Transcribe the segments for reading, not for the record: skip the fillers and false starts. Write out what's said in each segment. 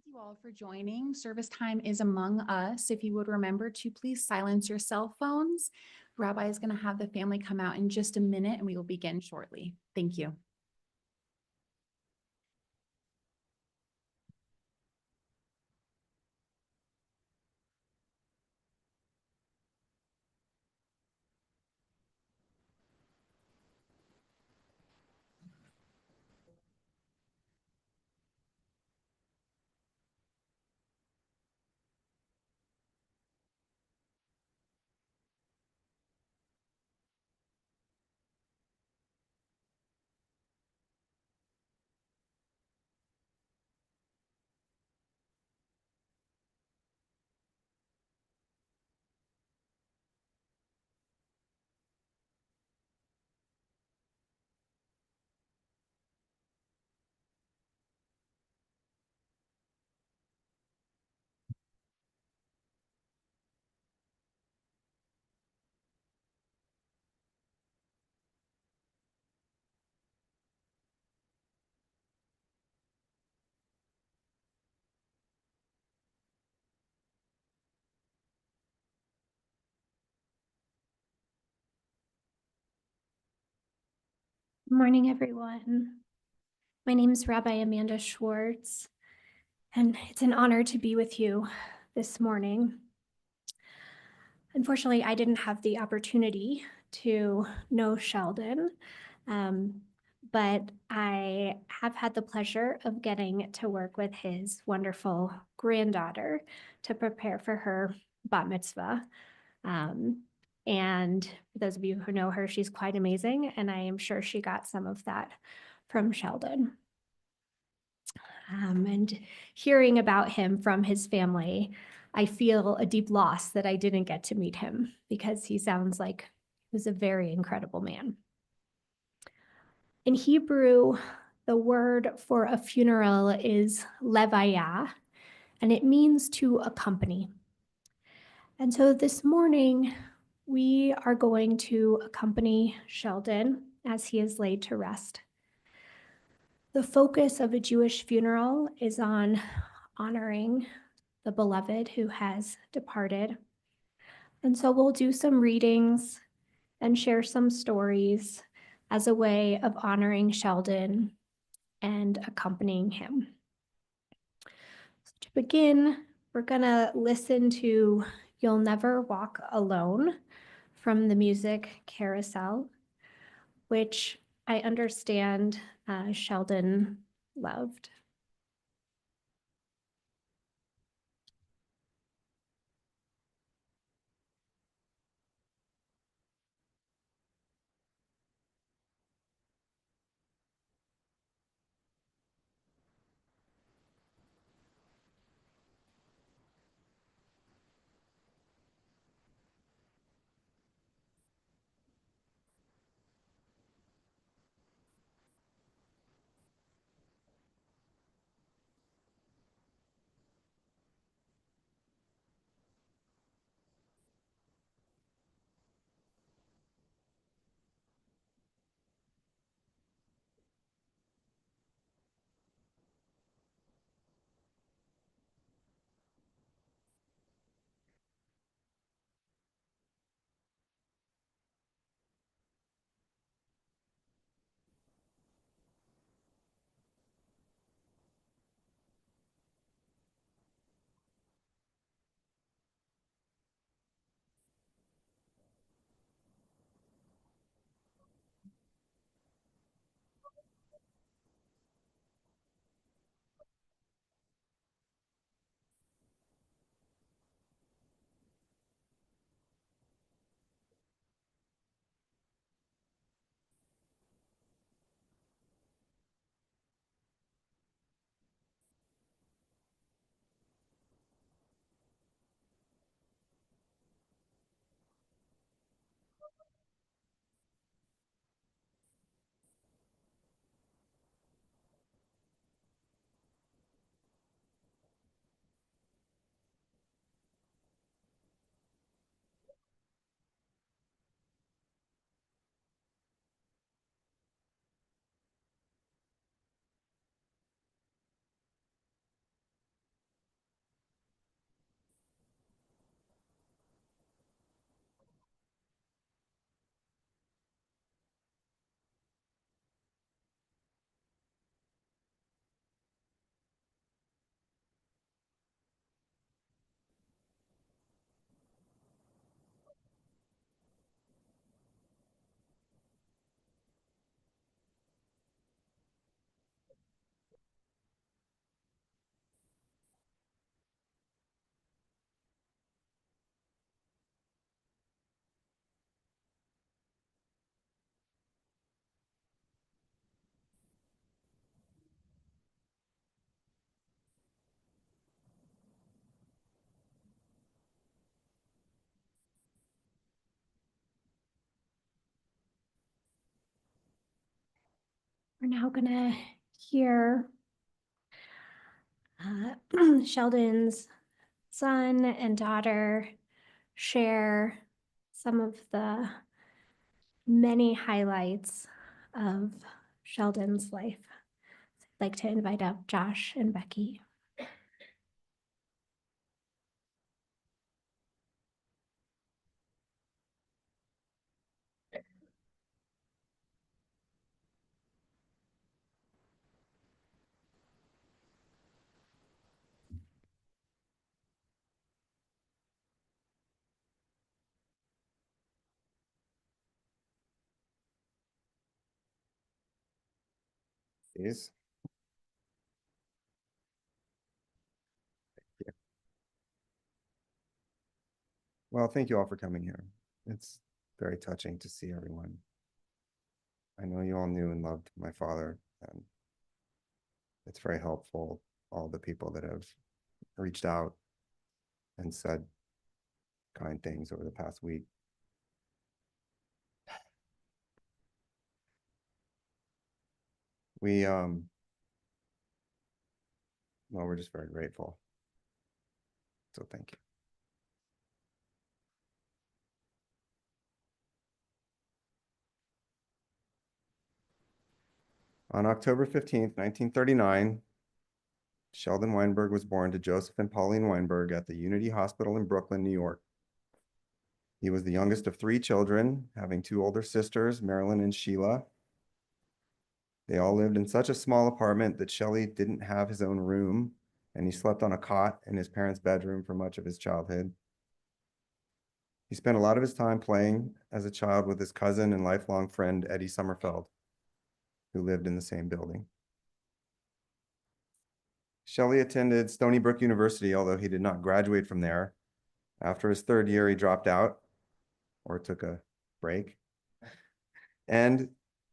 you all for joining. Service time is among us. If you would remember to please silence your cell phones. Rabbi is going to have the family come out in just a minute and we will begin shortly. Thank you. Good morning, everyone. My name is Rabbi Amanda Schwartz, and it's an honor to be with you this morning. Unfortunately, I didn't have the opportunity to know Sheldon, but I have had the pleasure of getting to work with his wonderful granddaughter to prepare for her bat mitzvah. And for those of you who know her, she's quite amazing, and I am sure she got some of that from Sheldon. And hearing about him from his family, I feel a deep loss that I didn't get to meet him because he sounds like he was a very incredible man. In Hebrew, the word for a funeral is levaya, and it means to accompany. And so this morning, we are going to accompany Sheldon as he is laid to rest. The focus of a Jewish funeral is on honoring the beloved who has departed. And so we'll do some readings and share some stories as a way of honoring Sheldon and accompanying him. So to begin, we're gonna listen to You'll Never Walk Alone from the music Carousel, which I understand Sheldon loved. We're now gonna hear Sheldon's son and daughter share some of the many highlights of Sheldon's life. I'd like to invite up Josh and Becky. Please. Yeah. Well, thank you all for coming here. It's very touching to see everyone. I know you all knew and loved my father, and it's very helpful, all the people that have reached out and said kind things over the past week. Well, we're just very grateful. So thank you. On October 15th, 1939, Sheldon Weinberg was born to Joseph and Pauline Weinberg at the Unity Hospital in Brooklyn, New York. He was the youngest of 3 children, having 2 older sisters, Marilyn and Sheila. They all lived in such a small apartment that Shelley didn't have his own room, and he slept on a cot in his parents' bedroom for much of his childhood. He spent a lot of his time playing as a child with his cousin and lifelong friend, Eddie Sommerfeld, who lived in the same building. Shelley attended Stony Brook University, although he did not graduate from there. After his 3rd year, he dropped out or took a break and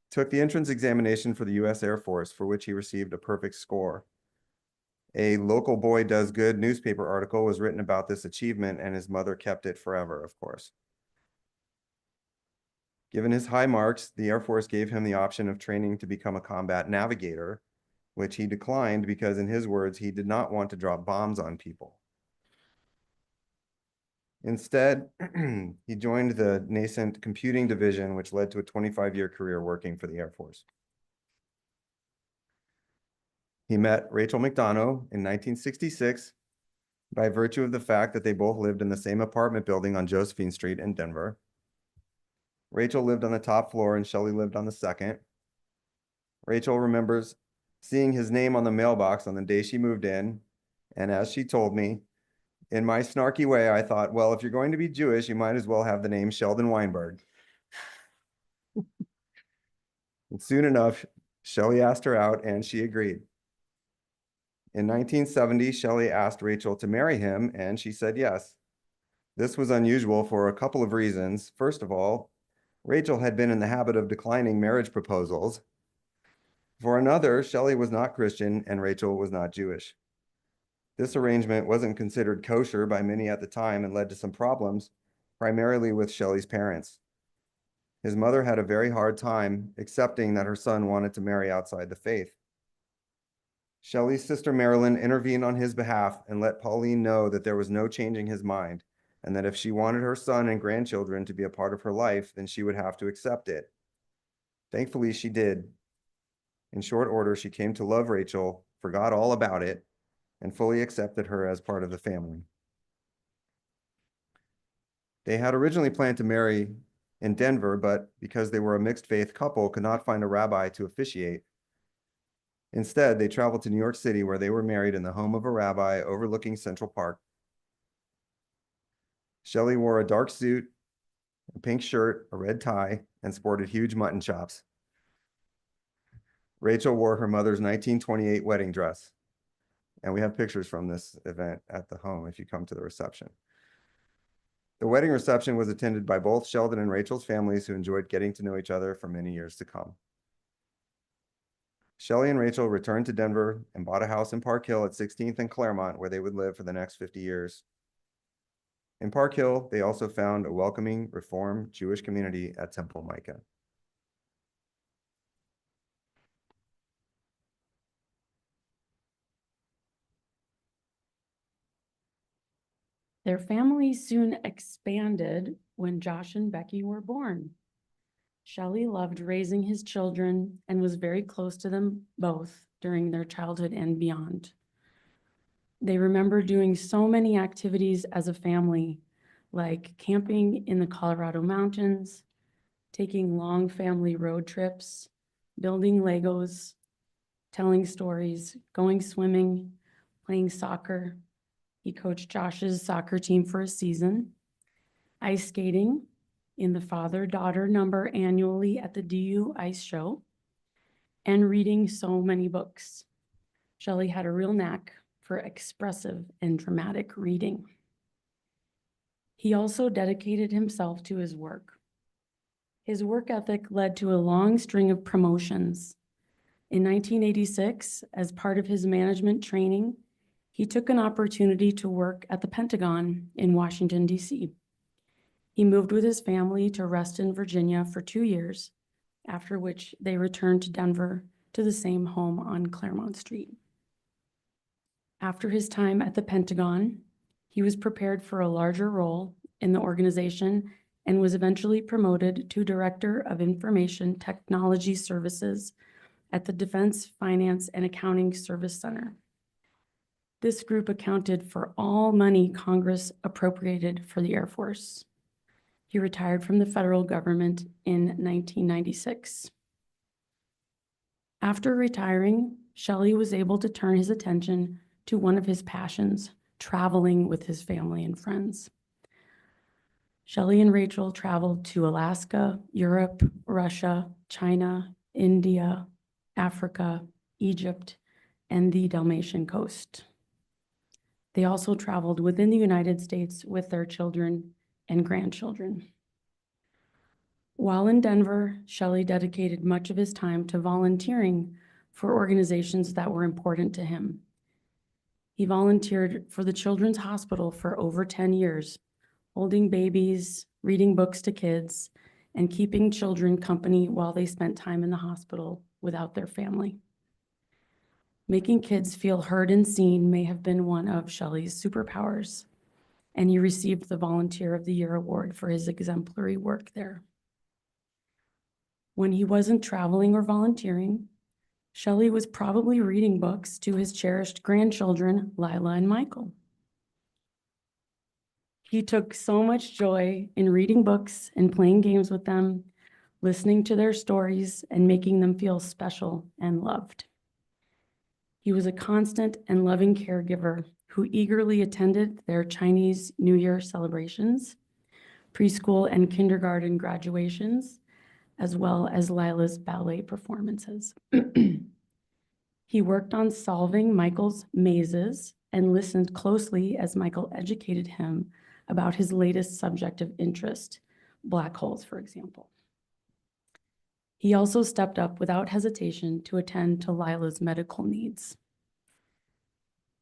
took the entrance examination for the U.S. Air Force, for which he received a perfect score. A Local Boy Does Good newspaper article was written about this achievement, and his mother kept it forever, of course. Given his high marks, the Air Force gave him the option of training to become a combat navigator, which he declined because, in his words, he did not want to drop bombs on people. Instead, he joined the nascent computing division, which led to a 25-year career working for the Air Force. He met Rachel McDonough in 1966 by virtue of the fact that they both lived in the same apartment building on Josephine Street in Denver. Rachel lived on the top floor and Shelley lived on the second. Rachel remembers seeing his name on the mailbox on the day she moved in, and as she told me, in my snarky way, I thought, well, if you're going to be Jewish, you might as well have the name Sheldon Weinberg. And soon enough, Shelley asked her out and she agreed. In 1970, Shelley asked Rachel to marry him and she said yes. This was unusual for a couple of reasons. First of all, Rachel had been in the habit of declining marriage proposals. For another, Shelley was not Christian and Rachel was not Jewish. This arrangement wasn't considered kosher by many at the time and led to some problems, primarily with Shelley's parents. His mother had a very hard time accepting that her son wanted to marry outside the faith. Shelley's sister Marilyn intervened on his behalf and let Pauline know that there was no changing his mind, and that if she wanted her son and grandchildren to be a part of her life, then she would have to accept it. Thankfully, she did. In short order, she came to love Rachel, forgot all about it, and fully accepted her as part of the family. They had originally planned to marry in Denver, but because they were a mixed faith couple, could not find a rabbi to officiate. Instead, they traveled to New York City, where they were married in the home of a rabbi overlooking Central Park. Shelley wore a dark suit, a pink shirt, a red tie, and sported huge mutton chops. Rachel wore her mother's 1928 wedding dress. And we have pictures from this event at the home if you come to the reception. The wedding reception was attended by both Sheldon and Rachel's families, who enjoyed getting to know each other for many years to come. Shelley and Rachel returned to Denver and bought a house in Park Hill at 16th and Claremont, where they would live for the next 50 years. In Park Hill, they also found a welcoming, Reformed Jewish community at Temple Micah. Their family soon expanded when Josh and Becky were born. Shelley loved raising his children and was very close to them both during their childhood and beyond. They remember doing so many activities as a family, like camping in the Colorado mountains, taking long family road trips, building Legos, telling stories, going swimming, playing soccer. He coached Josh's soccer team for a season, ice skating in the father-daughter number annually at the DU Ice Show, and reading so many books. Shelley had a real knack for expressive and dramatic reading. He also dedicated himself to his work. His work ethic led to a long string of promotions. In 1986, as part of his management training, he took an opportunity to work at the Pentagon in Washington, D.C. He moved with his family to Reston, Virginia for 2 years, after which they returned to Denver to the same home on Claremont Street. After his time at the Pentagon, he was prepared for a larger role in the organization and was eventually promoted to Director of Information Technology Services at the Defense Finance and Accounting Service Center. This group accounted for all money Congress appropriated for the Air Force. He retired from the federal government in 1996. After retiring, Shelley was able to turn his attention to one of his passions, traveling with his family and friends. Shelley and Rachel traveled to Alaska, Europe, Russia, China, India, Africa, Egypt, and the Dalmatian coast. They also traveled within the United States with their children and grandchildren. While in Denver, Shelley dedicated much of his time to volunteering for organizations that were important to him. He volunteered for the Children's Hospital for over 10 years, holding babies, reading books to kids, and keeping children company while they spent time in the hospital without their family. Making kids feel heard and seen may have been one of Shelley's superpowers, and he received the Volunteer of the Year award for his exemplary work there. When he wasn't traveling or volunteering, Shelley was probably reading books to his cherished grandchildren, Lila and Michael. He took so much joy in reading books and playing games with them, listening to their stories and making them feel special and loved. He was a constant and loving caregiver who eagerly attended their Chinese New Year celebrations, preschool and kindergarten graduations, as well as Lila's ballet performances. He worked on solving Michael's mazes and listened closely as Michael educated him about his latest subject of interest, black holes, for example. He also stepped up without hesitation to attend to Lila's medical needs.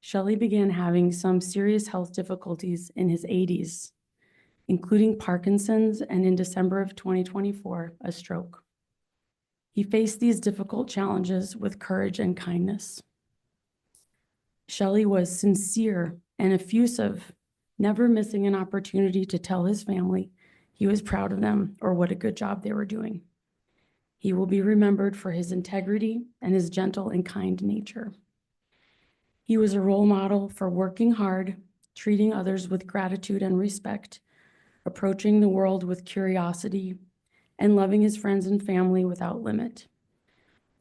Shelley began having some serious health difficulties in his 80s, including Parkinson's and in December of 2024, a stroke. He faced these difficult challenges with courage and kindness. Shelley was sincere and effusive, never missing an opportunity to tell his family he was proud of them or what a good job they were doing. He will be remembered for his integrity and his gentle and kind nature. He was a role model for working hard, treating others with gratitude and respect, approaching the world with curiosity, and loving his friends and family without limit.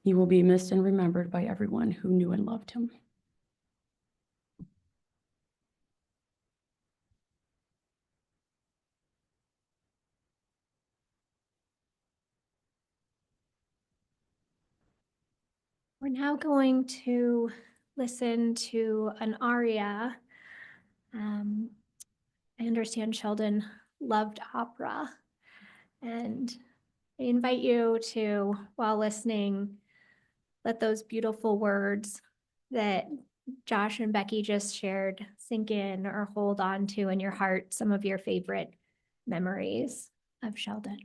He will be missed and remembered by everyone who knew and loved him. We're now going to listen to an aria. I understand Sheldon loved opera, and I invite you to, while listening, let those beautiful words that Josh and Becky just shared sink in or hold on to in your heart some of your favorite memories of Sheldon.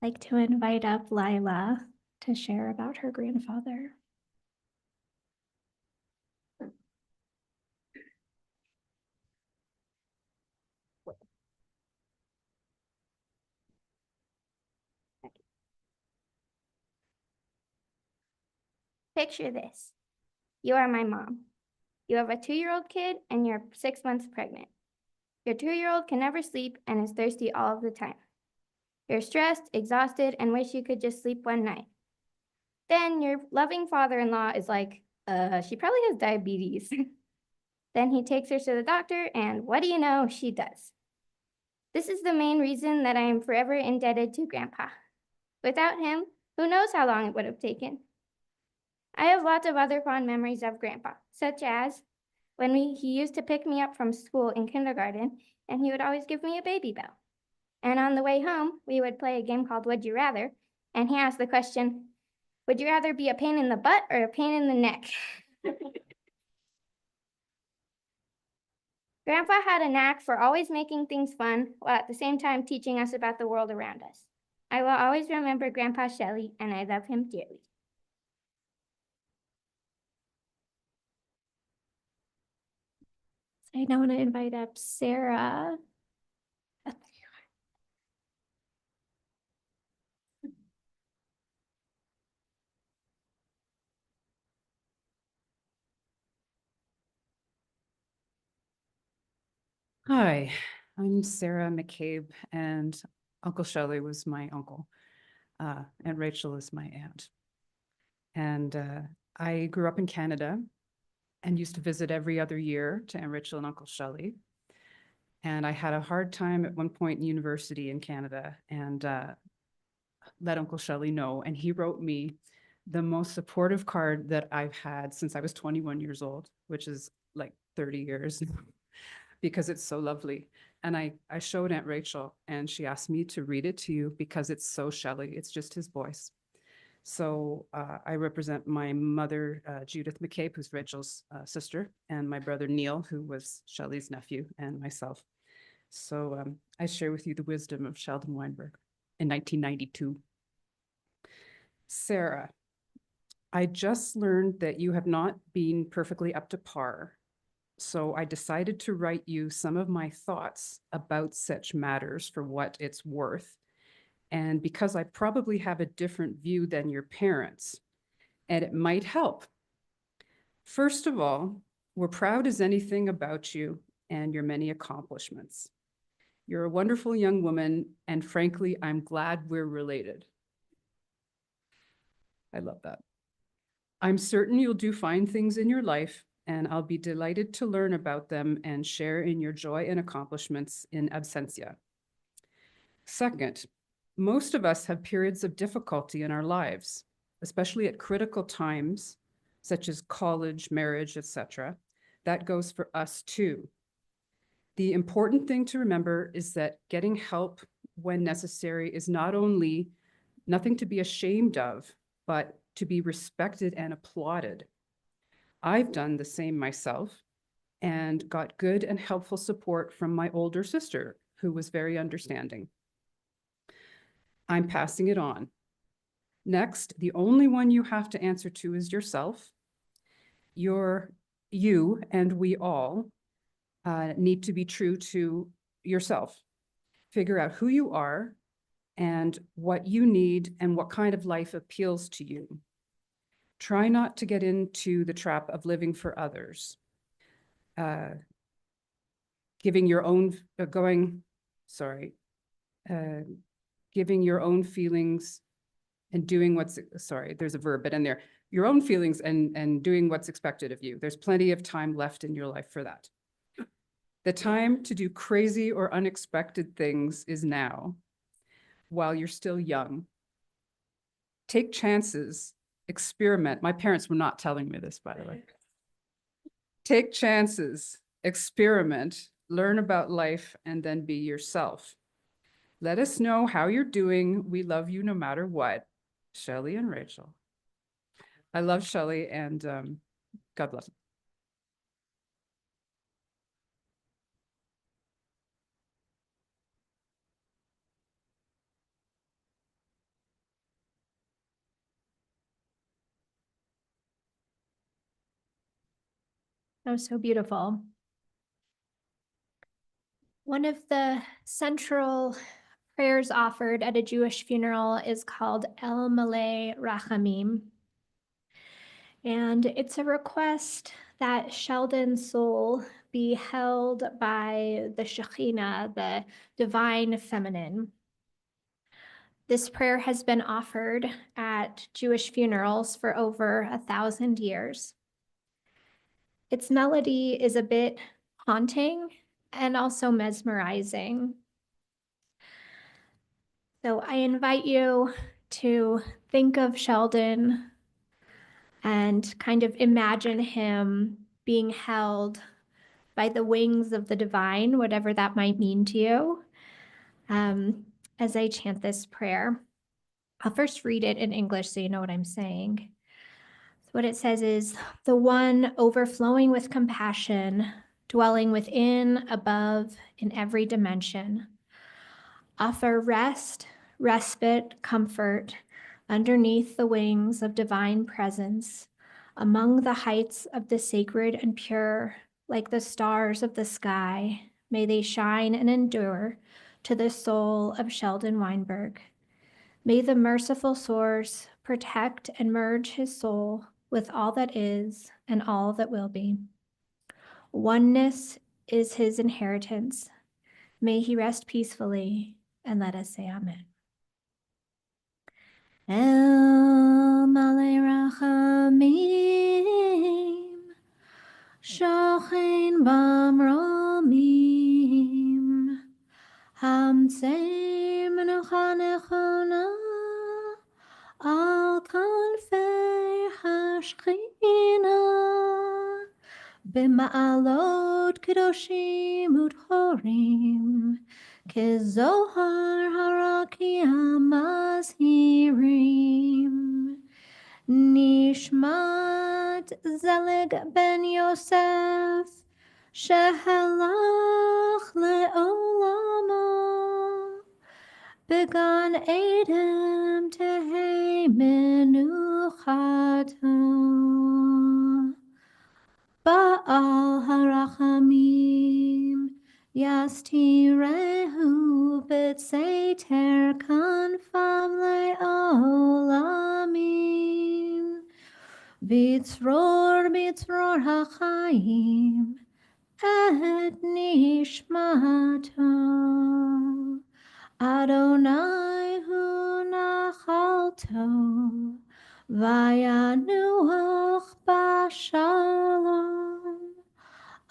like to invite up Lila to share about her grandfather. Picture this. You are my mom. You have a 2-year-old kid and you're 6 months pregnant. Your 2-year-old can never sleep and is thirsty all of the time. You're stressed, exhausted, and wish you could just sleep one night. Then your loving father-in-law is like, she probably has diabetes. Then he takes her to the doctor, and what do you know, she does. This is the main reason that I am forever indebted to Grandpa. Without him, who knows how long it would have taken. I have lots of other fond memories of Grandpa, such as when he used to pick me up from school in kindergarten, and he would always give me a baby bell. And on the way home, we would play a game called Would You Rather, and he asked the question, would you rather be a pain in the butt or a pain in the neck? Grandpa had a knack for always making things fun, while at the same time teaching us about the world around us. I will always remember Grandpa Shelley, and I love him dearly. I now want to invite up Sarah. Hi, I'm Sarah McCabe, and Uncle Shelley was my uncle, and Rachel is my aunt. And I grew up in Canada and used to visit every other year to Aunt Rachel and Uncle Shelley. And I had a hard time at one point in university in Canada and let Uncle Shelley know. And he wrote me the most supportive card that I've had since I was 21 years old, which is like 30 years. Because it's so lovely. And I showed Aunt Rachel and she asked me to read it to you because it's so Shelley. It's just his voice. So I represent my mother, Judith McCabe, who's Rachel's sister, and my brother Neil, who was Shelley's nephew, and myself. So I share with you the wisdom of Sheldon Weinberg in 1992. Sarah, I just learned that you have not been perfectly up to par. So I decided to write you some of my thoughts about such matters for what it's worth. And because I probably have a different view than your parents, and it might help. First of all, we're proud as anything about you and your many accomplishments. You're a wonderful young woman, and frankly, I'm glad we're related. I love that. I'm certain you'll do fine things in your life, and I'll be delighted to learn about them and share in your joy and accomplishments in absentia. Second, most of us have periods of difficulty in our lives, especially at critical times, such as college, marriage, etc. That goes for us too. The important thing to remember is that getting help when necessary is not only nothing to be ashamed of, but to be respected and applauded. I've done the same myself and got good and helpful support from my older sister, who was very understanding. I'm passing it on. Next, the only one you have to answer to is yourself. You and we all need to be true to yourself. Figure out who you are and what you need and what kind of life appeals to you. Try not to get into the trap of living for others. Giving your own, giving your own feelings and doing what's, there's a verb bit in there, your own feelings and doing what's expected of you. There's plenty of time left in your life for that. The time to do crazy or unexpected things is now, while you're still young. Take chances, experiment. My parents were not telling me this, by the way. Take chances, experiment, learn about life, and then be yourself. Let us know how you're doing. We love you no matter what. Shelley and Rachel. I love Shelley, and God bless. That was so beautiful. One of the central prayers offered at a Jewish funeral is called El Malay Rachamim. And it's a request that Sheldon's soul be held by the Shekhinah, the divine feminine. This prayer has been offered at Jewish funerals for over 1,000 years. Its melody is a bit haunting and also mesmerizing. So I invite you to think of Sheldon and kind of imagine him being held by the wings of the divine, whatever that might mean to you, as I chant this prayer. I'll first read it in English so you know what I'm saying. So what it says is, the one overflowing with compassion, dwelling within, above, in every dimension. Offer rest, respite, comfort, underneath the wings of divine presence, among the heights of the sacred and pure, like the stars of the sky, may they shine and endure to the soul of Sheldon Weinberg. May the merciful source protect and merge his soul with all that is and all that will be. Oneness is his inheritance. May he rest peacefully, and let us say amen. El Malay Rachamim, Shochein Bamromim, Hamtzei Menucha Nechona, Al Kanfei Hashchina, B'ma'alot Kedoshim Udchorim, Kezohar Harakim Mazhirim, Nishmat Zelig Ben Yosef, Shehalach Le'olamo, Began Edom Tehei Menuchato, Ba'al Harachamim, Yastirehu B'tseiter Kanfam Le'olamim, B'tzror HaChaim, Et Nishmato, Adonai Hu Nachalto, Vayanuach Bashalom,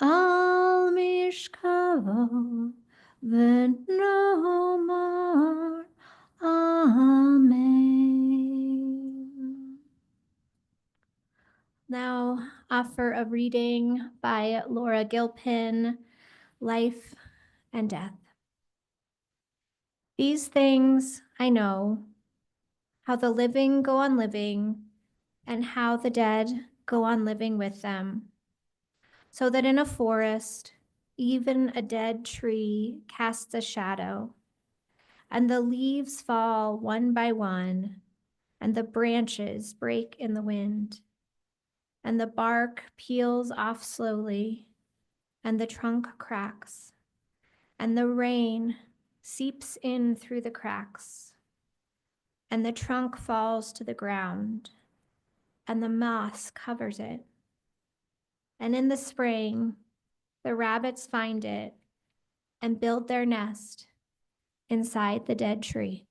Al Mishkavo, V'nomar Amen. Now offer a reading by Laura Gilpin, Life and Death. These things I know, how the living go on living, and how the dead go on living with them. So that in a forest, even a dead tree casts a shadow, and the leaves fall one by one, and the branches break in the wind, and the bark peels off slowly, and the trunk cracks, and the rain seeps in through the cracks, and the trunk falls to the ground, and the moss covers it. And in the spring, the rabbits find it and build their nest inside the dead tree,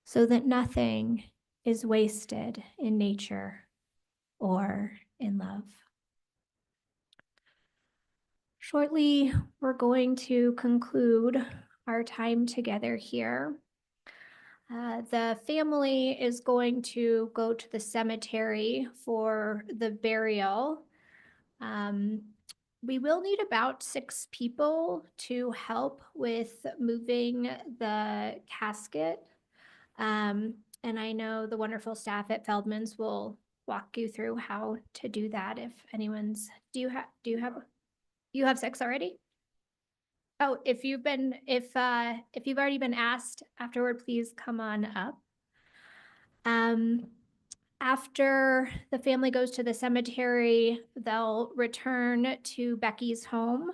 so that nothing is wasted in nature or in love. Shortly, we're going to conclude our time together here. The family is going to go to the cemetery for the burial. We will need about 6 people to help with moving the casket. And I know the wonderful staff at Feldman's will walk you through how to do that if anyone's, you have 6 already? Oh, if you've already been asked afterward, please come on up. After the family goes to the cemetery, they'll return to Becky's home,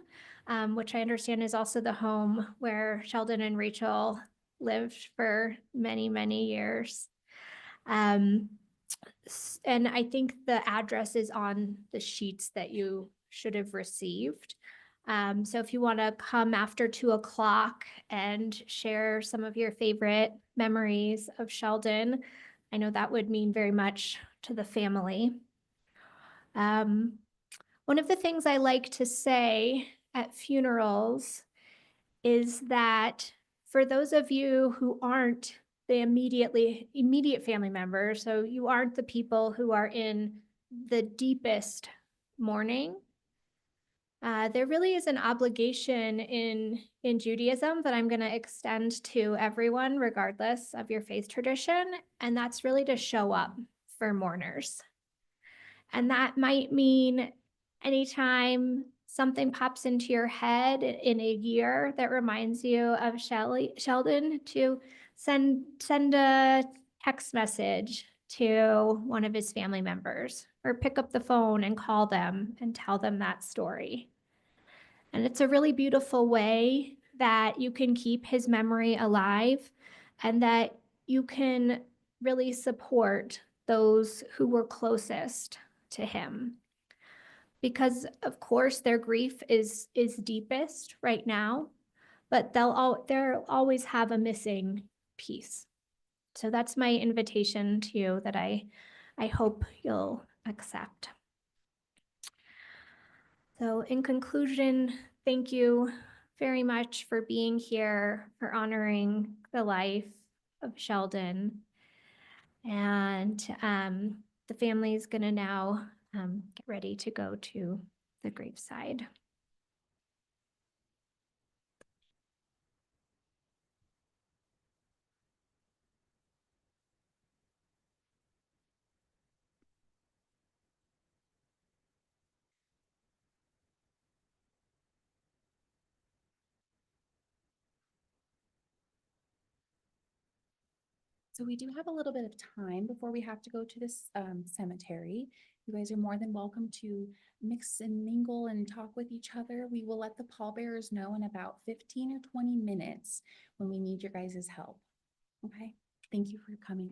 which I understand is also the home where Sheldon and Rachel lived for many, many years. And I think the address is on the sheets that you should have received. So if you want to come after 2 o'clock and share some of your favorite memories of Sheldon, I know that would mean very much to the family. One of the things I like to say at funerals is that for those of you who aren't the immediate family members, so you aren't the people who are in the deepest mourning, there really is an obligation in Judaism that I'm going to extend to everyone, regardless of your faith tradition, and that's really to show up for mourners. And that might mean anytime something pops into your head in a year that reminds you of Sheldon, to send a text message to one of his family members, or pick up the phone and call them and tell them that story. And it's a really beautiful way that you can keep his memory alive, and that you can really support those who were closest to him. Because of course their grief is deepest right now, but they'll always have a missing piece. So that's my invitation to you that I hope you'll accept. So in conclusion, thank you very much for being here, for honoring the life of Sheldon. And the family is going to now get ready to go to the graveside. So we do have a little bit of time before we have to go to this cemetery. You guys are more than welcome to mix and mingle and talk with each other. We will let the pallbearers know in about 15 or 20 minutes when we need your guys' help. Okay, thank you for coming.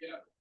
Yeah.